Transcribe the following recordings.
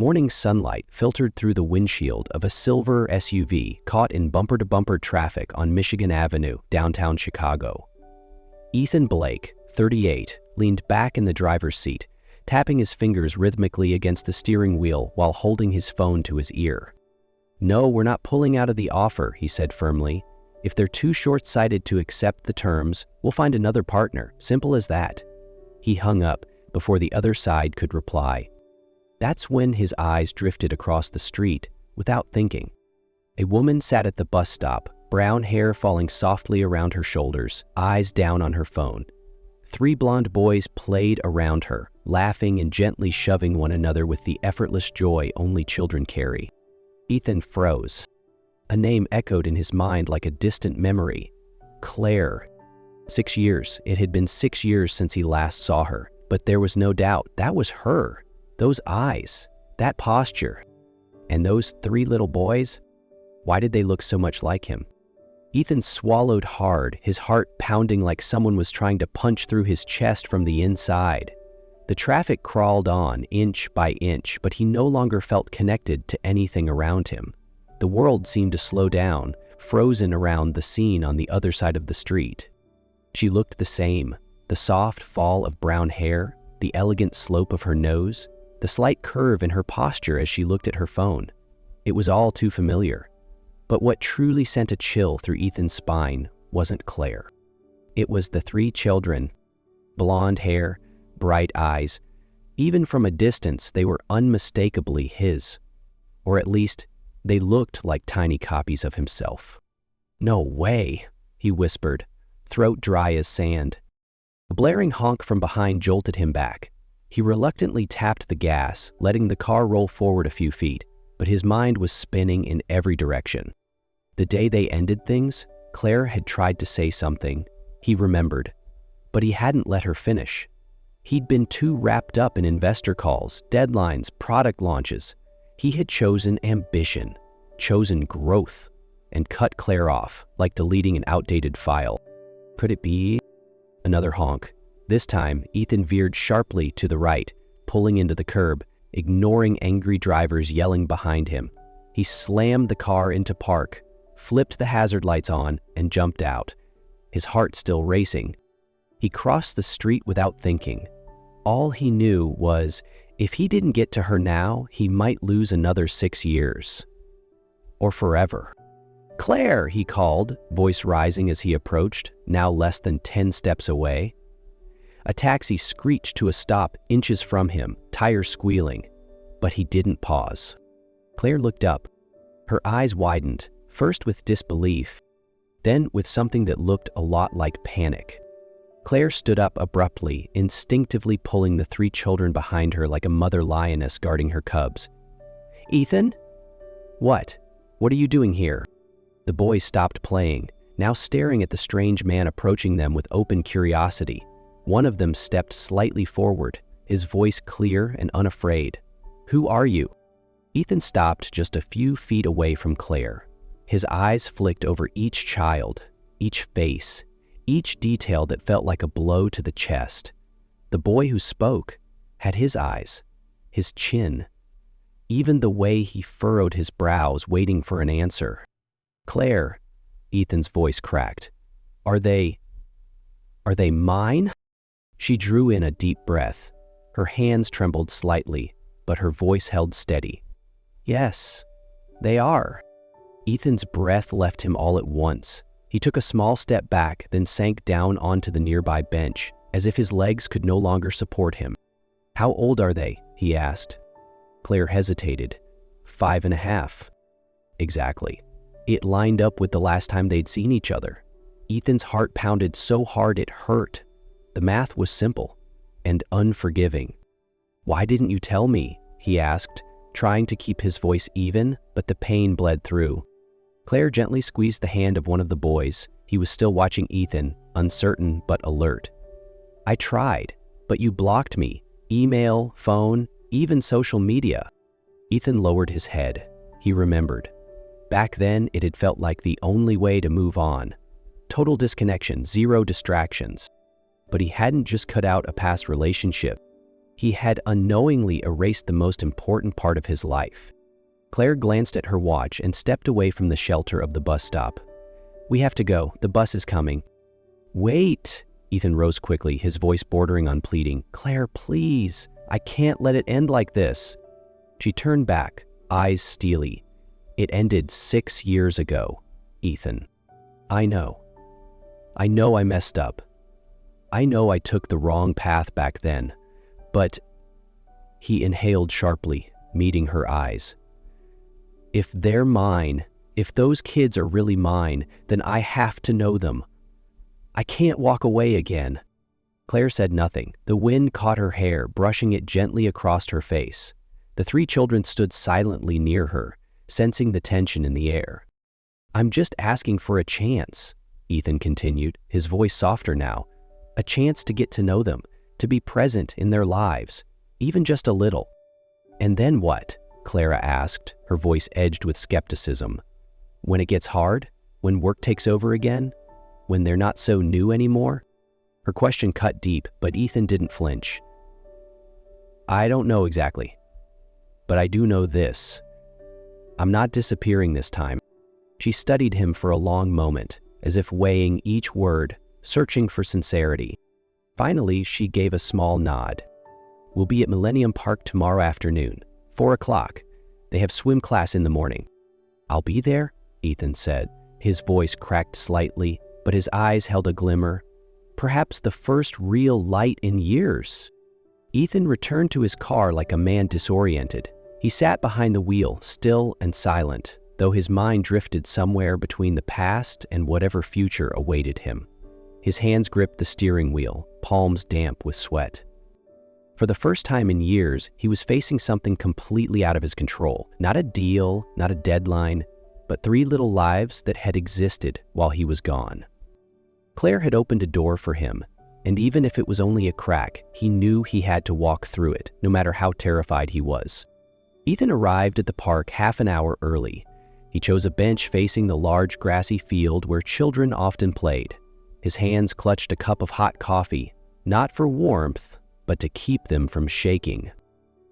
Morning sunlight filtered through the windshield of a silver SUV caught in bumper-to-bumper traffic on Michigan Avenue, downtown Chicago. Ethan Blake, 38, leaned back in the driver's seat, tapping his fingers rhythmically against the steering wheel while holding his phone to his ear. "No, we're not pulling out of the offer," he said firmly. "If they're too short-sighted to accept the terms, we'll find another partner, simple as that." He hung up before the other side could reply. That's when his eyes drifted across the street without thinking. A woman sat at the bus stop, brown hair falling softly around her shoulders, eyes down on her phone. 3 blonde boys played around her, laughing and gently shoving one another with the effortless joy only children carry. Ethan froze. A name echoed in his mind like a distant memory. Claire. 6 years. It had been 6 years since he last saw her, but there was no doubt that was her. Those eyes, that posture, and those 3 little boys, why did they look so much like him? Ethan swallowed hard, his heart pounding like someone was trying to punch through his chest from the inside. The traffic crawled on, inch by inch, but he no longer felt connected to anything around him. The world seemed to slow down, frozen around the scene on the other side of the street. She looked the same, the soft fall of brown hair, the elegant slope of her nose, the slight curve in her posture as she looked at her phone. It was all too familiar. But what truly sent a chill through Ethan's spine wasn't Claire. It was the 3 children. Blonde hair, bright eyes. Even from a distance, they were unmistakably his. Or at least, they looked like tiny copies of himself. "No way," he whispered, throat dry as sand. A blaring honk from behind jolted him back. He reluctantly tapped the gas, letting the car roll forward a few feet, but his mind was spinning in every direction. The day they ended things, Claire had tried to say something, he remembered, but he hadn't let her finish. He'd been too wrapped up in investor calls, deadlines, product launches. He had chosen ambition, chosen growth, and cut Claire off, like deleting an outdated file. Could it be? Another honk. This time, Ethan veered sharply to the right, pulling into the curb, ignoring angry drivers yelling behind him. He slammed the car into park, flipped the hazard lights on, and jumped out, his heart still racing. He crossed the street without thinking. All he knew was, if he didn't get to her now, he might lose another 6 years. Or forever. "Claire," he called, voice rising as he approached, now less than 10 steps away. A taxi screeched to a stop inches from him, tires squealing, but he didn't pause. Claire looked up. Her eyes widened, first with disbelief, then with something that looked a lot like panic. Claire stood up abruptly, instinctively pulling the 3 children behind her like a mother lioness guarding her cubs. "Ethan?" "What? What are you doing here?" The boys stopped playing, now staring at the strange man approaching them with open curiosity. One of them stepped slightly forward, his voice clear and unafraid. "Who are you?" Ethan stopped just a few feet away from Claire. His eyes flicked over each child, each face, each detail that felt like a blow to the chest. The boy who spoke had his eyes, his chin, even the way he furrowed his brows waiting for an answer. "Claire," Ethan's voice cracked. Are they mine?" She drew in a deep breath. Her hands trembled slightly, but her voice held steady. "Yes, they are." Ethan's breath left him all at once. He took a small step back, then sank down onto the nearby bench, as if his legs could no longer support him. "How old are they?" he asked. Claire hesitated. 5.5. Exactly. It lined up with the last time they'd seen each other. Ethan's heart pounded so hard it hurt. The math was simple and unforgiving. "Why didn't you tell me?" he asked, trying to keep his voice even, but the pain bled through. Claire gently squeezed the hand of one of the boys. He was still watching Ethan, uncertain but alert. "I tried, but you blocked me. Email, phone, even social media." Ethan lowered his head. He remembered. Back then, it had felt like the only way to move on. Total disconnection, zero distractions. But he hadn't just cut out a past relationship. He had unknowingly erased the most important part of his life. Claire glanced at her watch and stepped away from the shelter of the bus stop. "We have to go. The bus is coming." "Wait!" Ethan rose quickly, his voice bordering on pleading. "Claire, please. I can't let it end like this." She turned back, eyes steely. "It ended 6 years ago, Ethan. I know. I know I messed up. I know I took the wrong path back then. But," he inhaled sharply, meeting her eyes, "if they're mine, if those kids are really mine, then I have to know them. I can't walk away again." Claire said nothing. The wind caught her hair, brushing it gently across her face. The 3 children stood silently near her, sensing the tension in the air. "I'm just asking for a chance," Ethan continued, his voice softer now. "A chance to get to know them, to be present in their lives, even just a little." "And then what?" Clara asked, her voice edged with skepticism. "When it gets hard? When work takes over again? When they're not so new anymore?" Her question cut deep, but Ethan didn't flinch. "I don't know exactly. But I do know this. I'm not disappearing this time." She studied him for a long moment, as if weighing each word, searching for sincerity. Finally, she gave a small nod. "We'll be at Millennium Park tomorrow afternoon, 4 o'clock. They have swim class in the morning." "I'll be there," Ethan said. His voice cracked slightly, but his eyes held a glimmer. Perhaps the first real light in years. Ethan returned to his car like a man disoriented. He sat behind the wheel, still and silent, though his mind drifted somewhere between the past and whatever future awaited him. His hands gripped the steering wheel, palms damp with sweat. For the first time in years, he was facing something completely out of his control. Not a deal, not a deadline, but 3 little lives that had existed while he was gone. Claire had opened a door for him, and even if it was only a crack, he knew he had to walk through it, no matter how terrified he was. Ethan arrived at the park half an hour early. He chose a bench facing the large grassy field where children often played. His hands clutched a cup of hot coffee, not for warmth, but to keep them from shaking.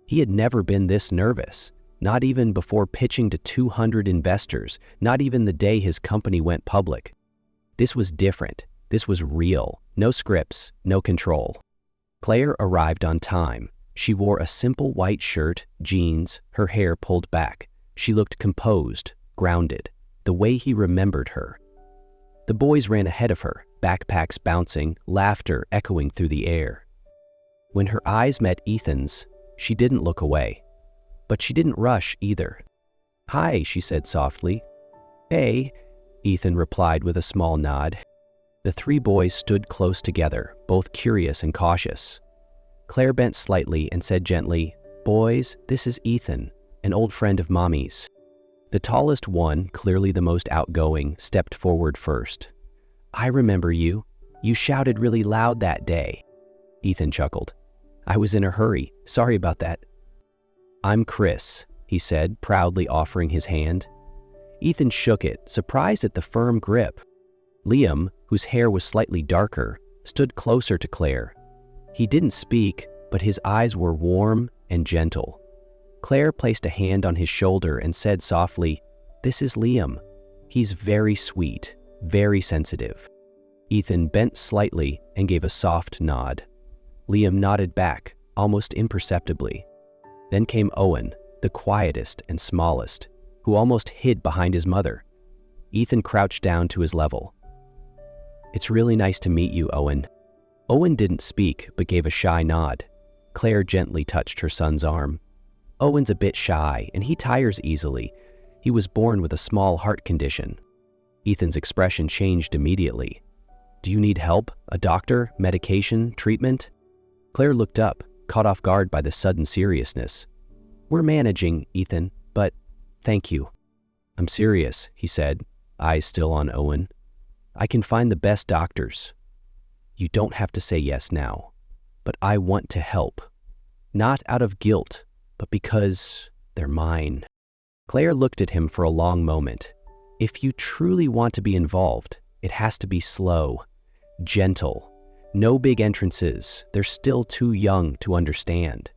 He had never been this nervous, not even before pitching to 200 investors, not even the day his company went public. This was different. This was real. No scripts, no control. Claire arrived on time. She wore a simple white shirt, jeans, her hair pulled back. She looked composed, grounded, the way he remembered her. The boys ran ahead of her, backpacks bouncing, laughter echoing through the air. When her eyes met Ethan's, she didn't look away. But she didn't rush either. "Hi," she said softly. "Hey," Ethan replied with a small nod. The 3 boys stood close together, both curious and cautious. Claire bent slightly and said gently, "Boys, this is Ethan, an old friend of Mommy's." The tallest one, clearly the most outgoing, stepped forward first. "I remember you. You shouted really loud that day." Ethan chuckled. "I was in a hurry. Sorry about that." "I'm Chris," he said, proudly offering his hand. Ethan shook it, surprised at the firm grip. Liam, whose hair was slightly darker, stood closer to Claire. He didn't speak, but his eyes were warm and gentle. Claire placed a hand on his shoulder and said softly, "This is Liam. He's very sweet, very sensitive." Ethan bent slightly and gave a soft nod. Liam nodded back, almost imperceptibly. Then came Owen, the quietest and smallest, who almost hid behind his mother. Ethan crouched down to his level. "It's really nice to meet you, Owen." Owen didn't speak, but gave a shy nod. Claire gently touched her son's arm. "Owen's a bit shy, and he tires easily. He was born with a small heart condition." Ethan's expression changed immediately. "Do you need help? A doctor? Medication? Treatment?" Claire looked up, caught off guard by the sudden seriousness. "We're managing, Ethan, but thank you." "I'm serious," he said, eyes still on Owen. "I can find the best doctors. You don't have to say yes now, but I want to help. Not out of guilt, but because they're mine." Claire looked at him for a long moment. "If you truly want to be involved, it has to be slow, gentle, No big entrances. They're still too young to understand.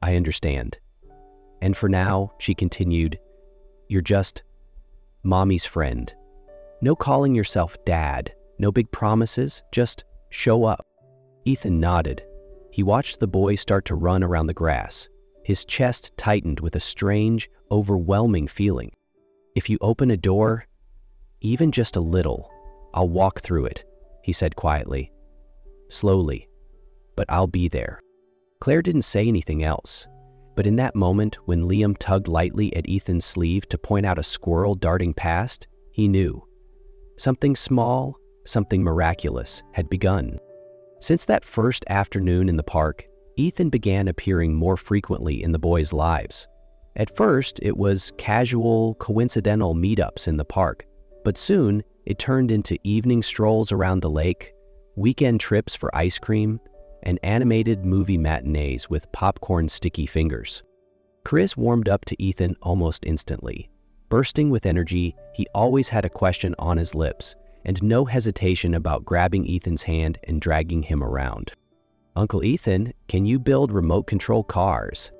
I understand. And for now, she continued, you're just mommy's friend. No calling yourself dad. No big promises. Just show up. Ethan nodded. He watched the boy start to run around the grass. His chest tightened with a strange, overwhelming feeling. If you open a door, even just a little, I'll walk through it, he said quietly. Slowly, but I'll be there. Claire didn't say anything else, but in that moment when Liam tugged lightly at Ethan's sleeve to point out a squirrel darting past, he knew. Something small, something miraculous had begun. Since that first afternoon in the park, Ethan began appearing more frequently in the boys' lives. At first, it was casual, coincidental meetups in the park, but soon it turned into evening strolls around the lake, weekend trips for ice cream, and animated movie matinees with popcorn sticky fingers. Chris warmed up to Ethan almost instantly. Bursting with energy, he always had a question on his lips, and no hesitation about grabbing Ethan's hand and dragging him around. Uncle Ethan, can you build remote control cars?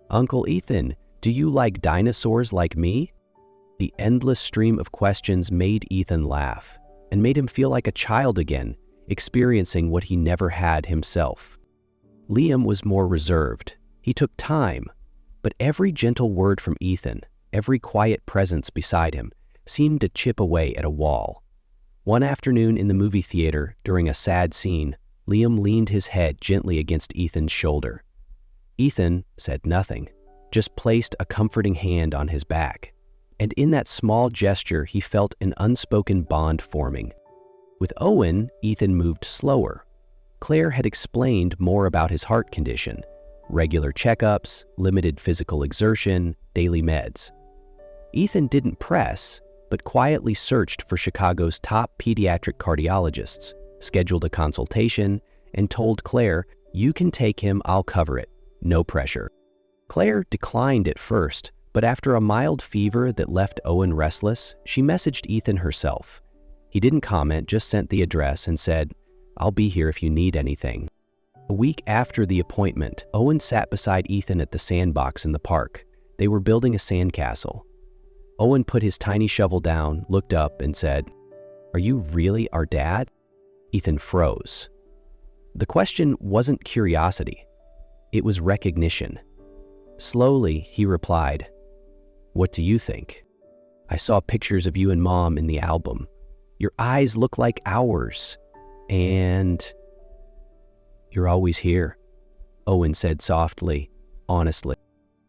Uncle Ethan, do you like dinosaurs like me? The endless stream of questions made Ethan laugh and made him feel like a child again, experiencing what he never had himself. Liam was more reserved. He took time, but every gentle word from Ethan, every quiet presence beside him, seemed to chip away at a wall. One afternoon in the movie theater, during a sad scene, Liam leaned his head gently against Ethan's shoulder. Ethan said nothing, just placed a comforting hand on his back. And in that small gesture, he felt an unspoken bond forming. With Owen, Ethan moved slower. Claire had explained more about his heart condition, regular checkups, limited physical exertion, daily meds. Ethan didn't press, but quietly searched for Chicago's top pediatric cardiologists, scheduled a consultation, and told Claire, you can take him, I'll cover it, no pressure. Claire declined at first, but after a mild fever that left Owen restless, she messaged Ethan herself. He didn't comment, just sent the address and said, I'll be here if you need anything. A week after the appointment, Owen sat beside Ethan at the sandbox in the park. They were building a sandcastle. Owen put his tiny shovel down, looked up, and said, Are you really our dad? Ethan froze. The question wasn't curiosity. It was recognition. Slowly, he replied, What do you think? I saw pictures of you and Mom in the album. Your eyes look like ours. And you're always here, Owen said softly, honestly.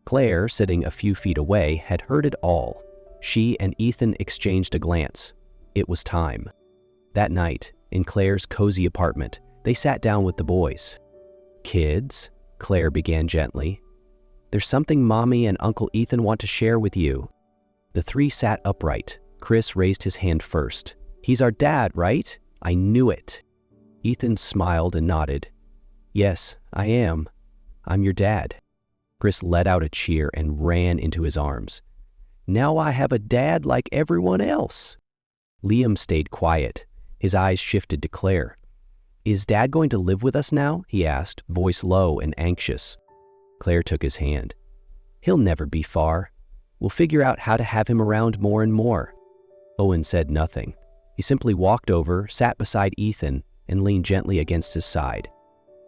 Claire, sitting a few feet away, had heard it all. She and Ethan exchanged a glance. It was time. That night, in Claire's cozy apartment, they sat down with the boys. Kids, Claire began gently, there's something Mommy and Uncle Ethan want to share with you. The three sat upright. Chris raised his hand first. He's our dad, right? I knew it. Ethan smiled and nodded. Yes, I am. I'm your dad. Chris let out a cheer and ran into his arms. Now I have a dad like everyone else. Liam stayed quiet. His eyes shifted to Claire. Is Dad going to live with us now? He asked, voice low and anxious. Claire took his hand. He'll never be far. We'll figure out how to have him around more and more. Owen said nothing. He simply walked over, sat beside Ethan, and leaned gently against his side.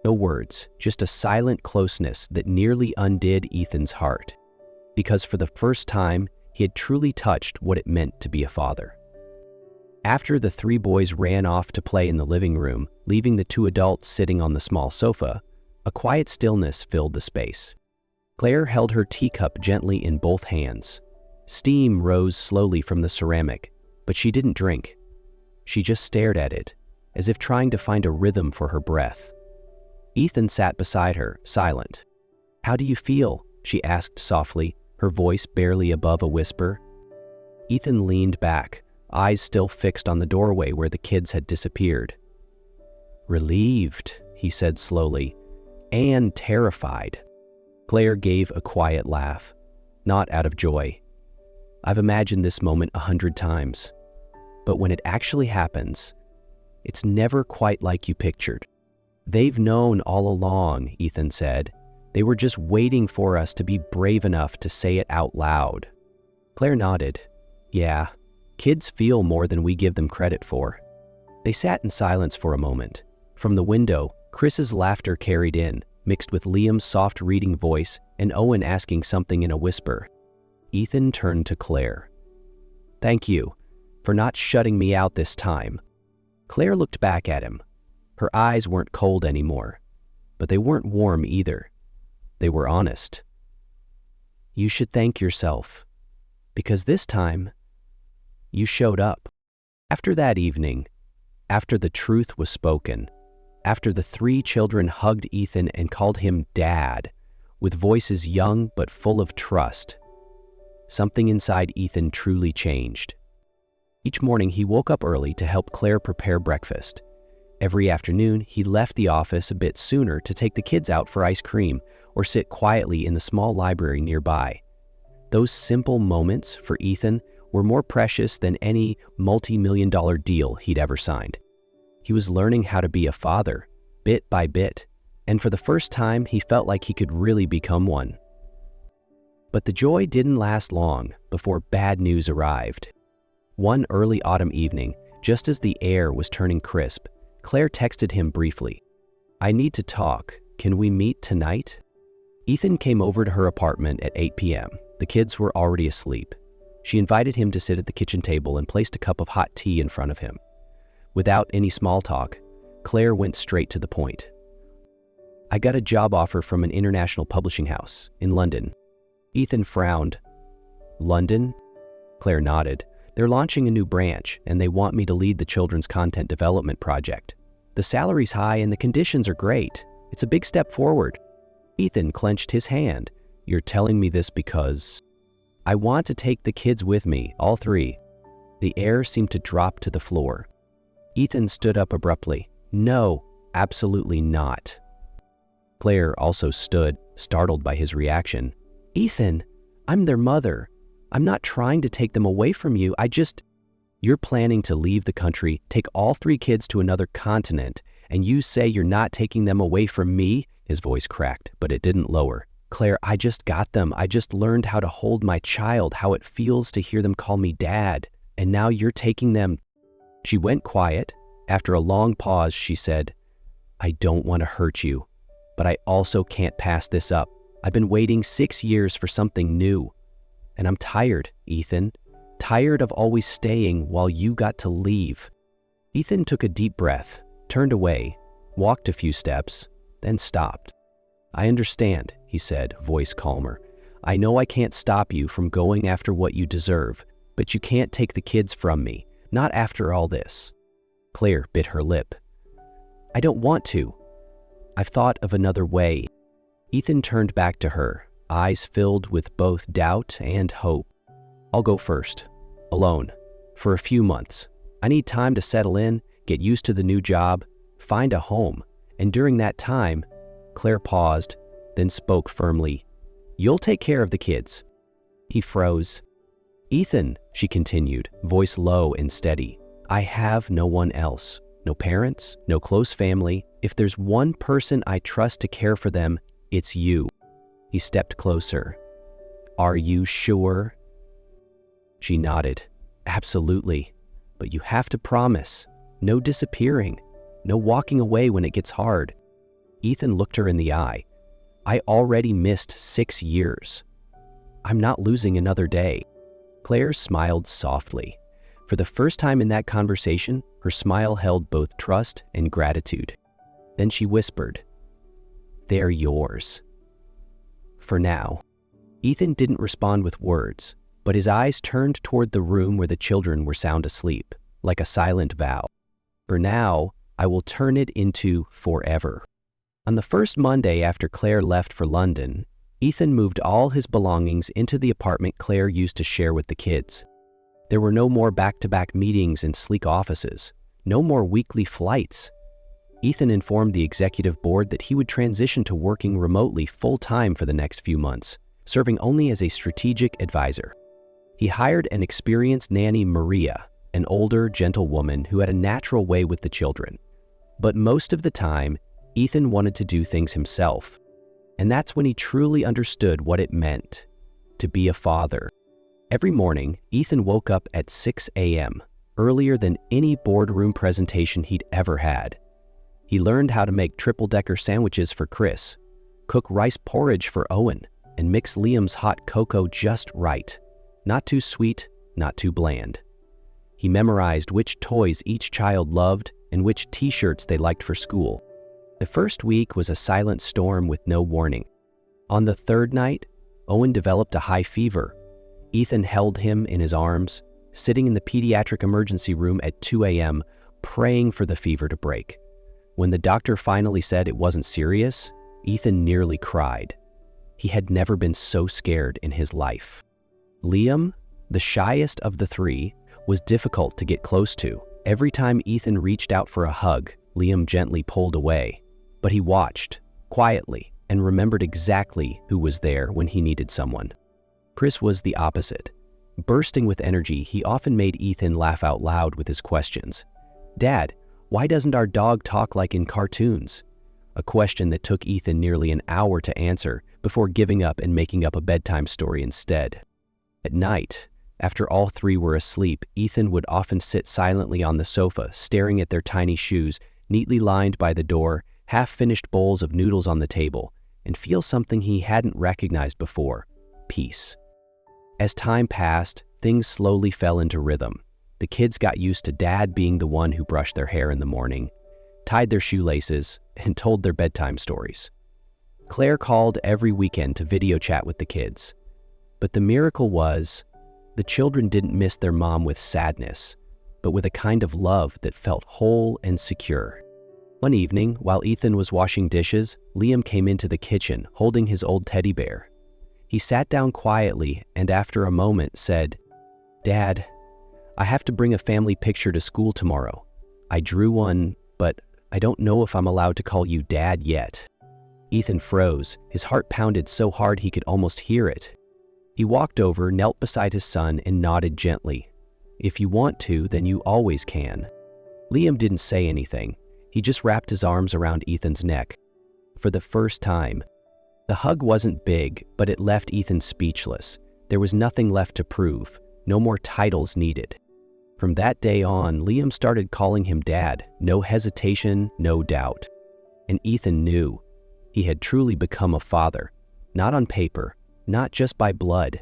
No words, just a silent closeness that nearly undid Ethan's heart. Because for the first time, he had truly touched what it meant to be a father. After the three boys ran off to play in the living room, leaving the two adults sitting on the small sofa, a quiet stillness filled the space. Claire held her teacup gently in both hands. Steam rose slowly from the ceramic, but she didn't drink. She just stared at it, as if trying to find a rhythm for her breath. Ethan sat beside her, silent. How do you feel? She asked softly, her voice barely above a whisper. Ethan leaned back, eyes still fixed on the doorway where the kids had disappeared. Relieved, he said slowly, and terrified. Claire gave a quiet laugh, not out of joy. I've imagined this moment 100 times, but when it actually happens, It's never quite like you pictured." "They've known all along," Ethan said. "They were just waiting for us to be brave enough to say it out loud." Claire nodded. "Yeah, kids feel more than we give them credit for." They sat in silence for a moment. From the window, Chris's laughter carried in, mixed with Liam's soft reading voice and Owen asking something in a whisper. Ethan turned to Claire. "Thank you for not shutting me out this time." Claire looked back at him. Her eyes weren't cold anymore, but they weren't warm either. They were honest. "You should thank yourself, because this time, you showed up." After that evening, after the truth was spoken, after the 3 children hugged Ethan and called him Dad, with voices young but full of trust, something inside Ethan truly changed. Each morning he woke up early to help Claire prepare breakfast. Every afternoon he left the office a bit sooner to take the kids out for ice cream or sit quietly in the small library nearby. Those simple moments for Ethan were more precious than any multi-million-dollar deal he'd ever signed. He was learning how to be a father, bit by bit, and for the first time he felt like he could really become one. But the joy didn't last long before bad news arrived. One early autumn evening, just as the air was turning crisp, Claire texted him briefly. "I need to talk. Can we meet tonight?" Ethan came over to her apartment at 8 p.m. The kids were already asleep. She invited him to sit at the kitchen table and placed a cup of hot tea in front of him. Without any small talk, Claire went straight to the point. "I got a job offer from an international publishing house in London." Ethan frowned. "London?" Claire nodded. "They're launching a new branch, and they want me to lead the children's content development project. The salary's high and the conditions are great. It's a big step forward." Ethan clenched his hand. "You're telling me this because—" "I want to take the kids with me, all 3. The air seemed to drop to the floor. Ethan stood up abruptly. "No, absolutely not." Claire also stood, startled by his reaction. "Ethan, I'm their mother. I'm not trying to take them away from you. You're planning to leave the country, take all 3 kids to another continent, and you say you're not taking them away from me?" His voice cracked, but it didn't lower. "Claire, I just got them. I just learned how to hold my child, how it feels to hear them call me Dad. And now you're taking them." She went quiet. After a long pause, she said, "I don't want to hurt you, but I also can't pass this up. I've been waiting 6 years for something new. And I'm tired, Ethan. Tired of always staying while you got to leave." Ethan took a deep breath, turned away, walked a few steps, then stopped. "I understand," he said, voice calmer. "I know I can't stop you from going after what you deserve, but you can't take the kids from me, not after all this." Claire bit her lip. "I don't want to. I've thought of another way." Ethan turned back to her, eyes filled with both doubt and hope. "I'll go first, alone, for a few months. I need time to settle in, get used to the new job, find a home, and during that time—" Claire paused, then spoke firmly. "You'll take care of the kids." He froze. "Ethan," she continued, voice low and steady, "I have no one else. No parents, no close family. If there's one person I trust to care for them, it's you." He stepped closer. "Are you sure?" She nodded. "Absolutely. But you have to promise. No disappearing. No walking away when it gets hard." Ethan looked her in the eye. "I already missed 6 years. I'm not losing another day." Claire smiled softly. For the first time in that conversation, her smile held both trust and gratitude. Then she whispered, "They're yours. For now." Ethan didn't respond with words, but his eyes turned toward the room where the children were sound asleep, like a silent vow. "For now, I will turn it into forever." On the first Monday after Claire left for London, Ethan moved all his belongings into the apartment Claire used to share with the kids. There were no more back-to-back meetings in sleek offices, no more weekly flights. Ethan informed the executive board that he would transition to working remotely full-time for the next few months, serving only as a strategic advisor. He hired an experienced nanny, Maria, an older, gentle woman who had a natural way with the children. But most of the time, Ethan wanted to do things himself. And that's when he truly understood what it meant to be a father. Every morning, Ethan woke up at 6 a.m., earlier than any boardroom presentation he'd ever had. He learned how to make triple-decker sandwiches for Chris, cook rice porridge for Owen, and mix Liam's hot cocoa just right. Not too sweet, not too bland. He memorized which toys each child loved and which t-shirts they liked for school. The first week was a silent storm with no warning. On the third night, Owen developed a high fever. Ethan held him in his arms, sitting in the pediatric emergency room at 2 a.m., praying for the fever to break. When the doctor finally said it wasn't serious, Ethan nearly cried. He had never been so scared in his life. Liam, the shyest of the three, was difficult to get close to. Every time Ethan reached out for a hug, Liam gently pulled away. But he watched, quietly, and remembered exactly who was there when he needed someone. Chris was the opposite. Bursting with energy, he often made Ethan laugh out loud with his questions. "Dad, why doesn't our dog talk like in cartoons?" A question that took Ethan nearly an hour to answer before giving up and making up a bedtime story instead. At night, after all three were asleep, Ethan would often sit silently on the sofa, staring at their tiny shoes, neatly lined by the door, half-finished bowls of noodles on the table, and feel something he hadn't recognized before: peace. As time passed, things slowly fell into rhythm. The kids got used to Dad being the one who brushed their hair in the morning, tied their shoelaces, and told their bedtime stories. Claire called every weekend to video chat with the kids. But the miracle was, the children didn't miss their mom with sadness, but with a kind of love that felt whole and secure. One evening, while Ethan was washing dishes, Liam came into the kitchen holding his old teddy bear. He sat down quietly and after a moment said, "Dad, I have to bring a family picture to school tomorrow. I drew one, but I don't know if I'm allowed to call you Dad yet." Ethan froze, his heart pounded so hard he could almost hear it. He walked over, knelt beside his son, and nodded gently. "If you want to, then you always can." Liam didn't say anything. He just wrapped his arms around Ethan's neck. For the first time, the hug wasn't big, but it left Ethan speechless. There was nothing left to prove, no more titles needed. From that day on, Liam started calling him Dad, no hesitation, no doubt. And Ethan knew he had truly become a father, not on paper, not just by blood,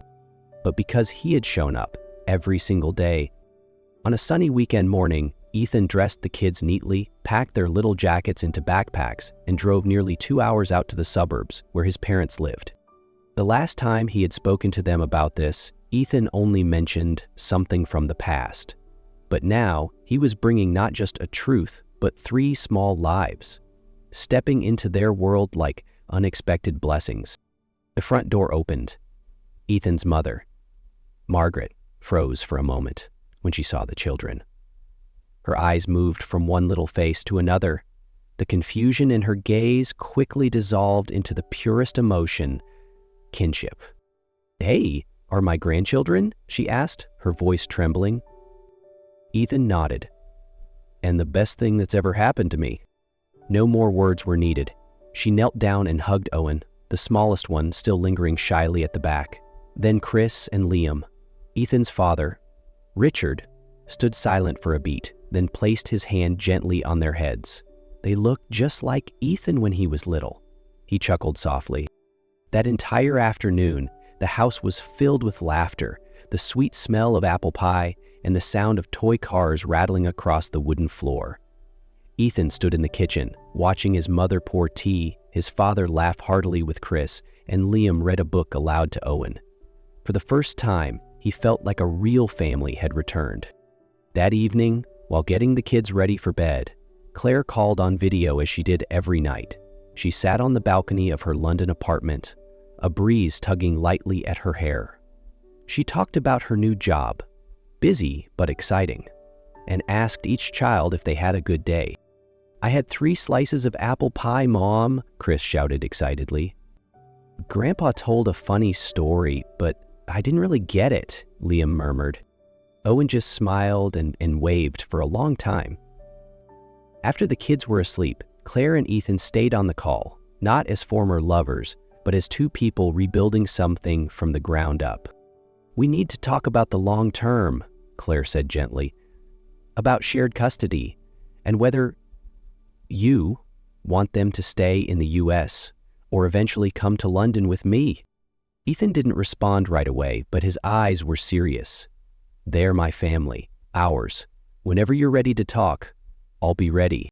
but because he had shown up every single day. On a sunny weekend morning, Ethan dressed the kids neatly, packed their little jackets into backpacks, and drove nearly 2 hours out to the suburbs where his parents lived. The last time he had spoken to them about this, Ethan only mentioned something from the past. But now, he was bringing not just a truth, but 3 small lives, stepping into their world like unexpected blessings. The front door opened. Ethan's mother, Margaret, froze for a moment when she saw the children. Her eyes moved from one little face to another. The confusion in her gaze quickly dissolved into the purest emotion, kinship. "Hey, are my grandchildren?" she asked, her voice trembling. Ethan nodded. "And the best thing that's ever happened to me." No more words were needed. She knelt down and hugged Owen, the smallest one still lingering shyly at the back. Then Chris and Liam, Ethan's father, Richard, stood silent for a beat, then placed his hand gently on their heads. They looked just like Ethan when he was little. He chuckled softly. That entire afternoon, the house was filled with laughter, the sweet smell of apple pie, and the sound of toy cars rattling across the wooden floor. Ethan stood in the kitchen, watching his mother pour tea, his father laugh heartily with Chris, and Liam read a book aloud to Owen. For the first time, he felt like a real family had returned. That evening, while getting the kids ready for bed, Claire called on video as she did every night. She sat on the balcony of her London apartment, a breeze tugging lightly at her hair. She talked about her new job, busy but exciting, and asked each child if they had a good day. "I had 3 slices of apple pie, Mom," Chris shouted excitedly. "Grandpa told a funny story, but I didn't really get it," Liam murmured. Owen just smiled and waved for a long time. After the kids were asleep, Claire and Ethan stayed on the call, not as former lovers, but as two people rebuilding something from the ground up. "We need to talk about the long term," Claire said gently, "about shared custody, and whether you want them to stay in the US or eventually come to London with me." Ethan didn't respond right away, but his eyes were serious. "They're my family, ours. Whenever you're ready to talk, I'll be ready."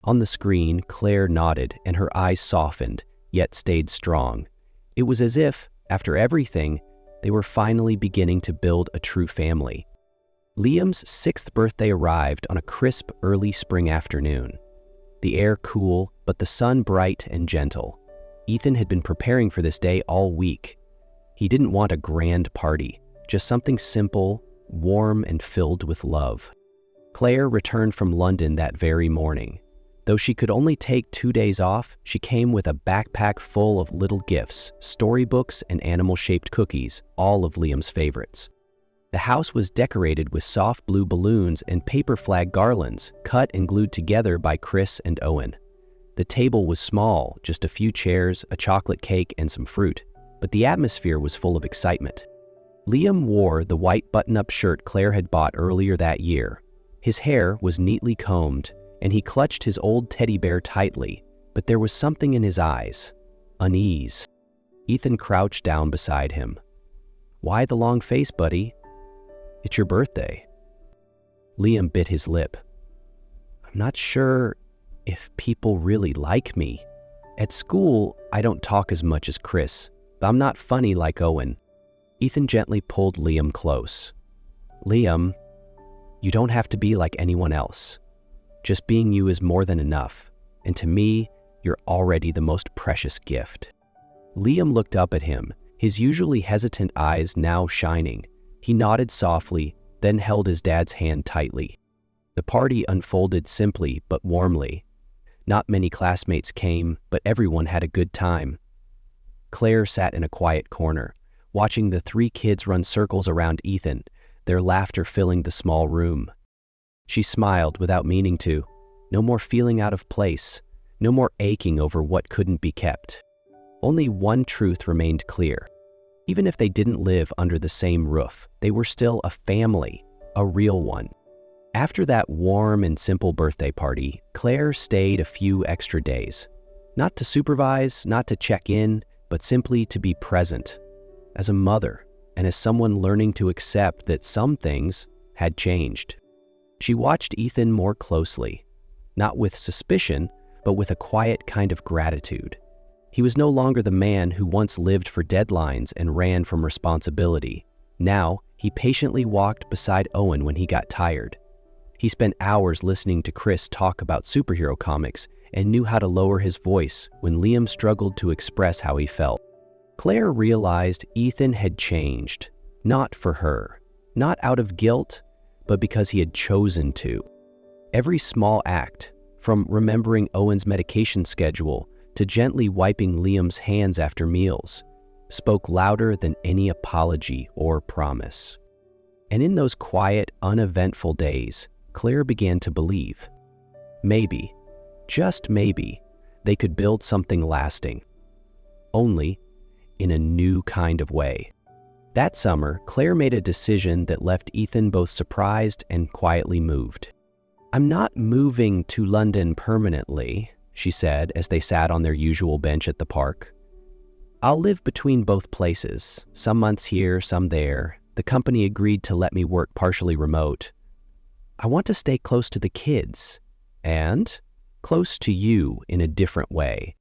On the screen, Claire nodded and her eyes softened, yet stayed strong. It was as if, after everything, they were finally beginning to build a true family. Liam's 6th birthday arrived on a crisp, early spring afternoon. The air cool, but the sun bright and gentle. Ethan had been preparing for this day all week. He didn't want a grand party, just something simple, warm, and filled with love. Claire returned from London that very morning. Though she could only take 2 days off, she came with a backpack full of little gifts, storybooks, and animal-shaped cookies, all of Liam's favorites. The house was decorated with soft blue balloons and paper flag garlands, cut and glued together by Chris and Owen. The table was small, just a few chairs, a chocolate cake, and some fruit, but the atmosphere was full of excitement. Liam wore the white button-up shirt Claire had bought earlier that year. His hair was neatly combed, and he clutched his old teddy bear tightly, but there was something in his eyes, unease. Ethan crouched down beside him. "Why the long face, buddy? It's your birthday." Liam bit his lip. "I'm not sure if people really like me. At school, I don't talk as much as Chris, but I'm not funny like Owen." Ethan gently pulled Liam close. "Liam, you don't have to be like anyone else. Just being you is more than enough, and to me, you're already the most precious gift." Liam looked up at him, his usually hesitant eyes now shining. He nodded softly, then held his dad's hand tightly. The party unfolded simply but warmly. Not many classmates came, but everyone had a good time. Claire sat in a quiet corner, watching the 3 kids run circles around Ethan, their laughter filling the small room. She smiled without meaning to. No more feeling out of place, no more aching over what couldn't be kept. Only one truth remained clear. Even if they didn't live under the same roof, they were still a family, a real one. After that warm and simple birthday party, Claire stayed a few extra days. Not to supervise, not to check in, but simply to be present. As a mother, and as someone learning to accept that some things had changed. She watched Ethan more closely, not with suspicion, but with a quiet kind of gratitude. He was no longer the man who once lived for deadlines and ran from responsibility. Now, he patiently walked beside Owen when he got tired. He spent hours listening to Chris talk about superhero comics and knew how to lower his voice when Liam struggled to express how he felt. Claire realized Ethan had changed, not for her, not out of guilt, but because he had chosen to. Every small act, from remembering Owen's medication schedule to gently wiping Liam's hands after meals, spoke louder than any apology or promise. And in those quiet, uneventful days, Claire began to believe. Maybe, just maybe, they could build something lasting. Only in a new kind of way. That summer, Claire made a decision that left Ethan both surprised and quietly moved. "I'm not moving to London permanently," she said as they sat on their usual bench at the park. "I'll live between both places, some months here, some there. The company agreed to let me work partially remote. I want to stay close to the kids, and close to you in a different way."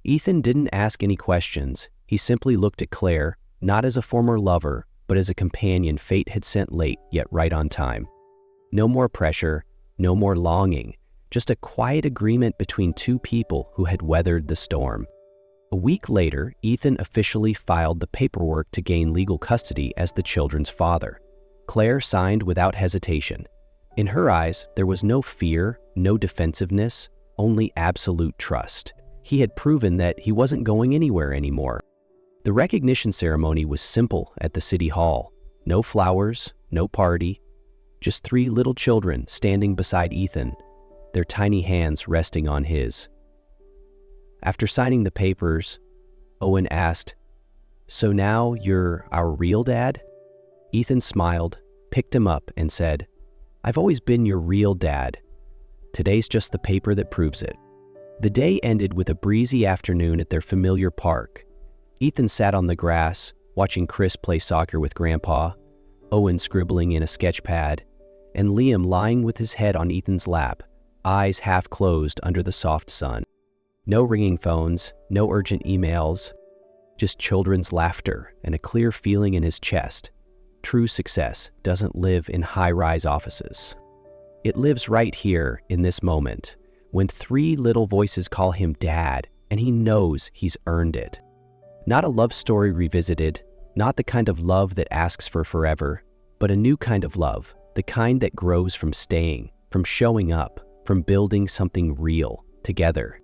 Ethan didn't ask any questions. He simply looked at Claire, not as a former lover, but as a companion fate had sent late, yet right on time. No more pressure, no more longing, just a quiet agreement between two people who had weathered the storm. A week later, Ethan officially filed the paperwork to gain legal custody as the children's father. Claire signed without hesitation. In her eyes, there was no fear, no defensiveness, only absolute trust. He had proven that he wasn't going anywhere anymore. The recognition ceremony was simple at the city hall. No flowers, no party, just three little children standing beside Ethan, their tiny hands resting on his. After signing the papers, Owen asked, "So now you're our real dad?" Ethan smiled, picked him up, and said, "I've always been your real dad. Today's just the paper that proves it." The day ended with a breezy afternoon at their familiar park. Ethan sat on the grass, watching Chris play soccer with Grandpa, Owen scribbling in a sketch pad, and Liam lying with his head on Ethan's lap, eyes half closed under the soft sun. No ringing phones, no urgent emails, just children's laughter and a clear feeling in his chest. True success doesn't live in high-rise offices. It lives right here in this moment, when three little voices call him Dad, and he knows he's earned it. Not a love story revisited, not the kind of love that asks for forever, but a new kind of love, the kind that grows from staying, from showing up, from building something real together.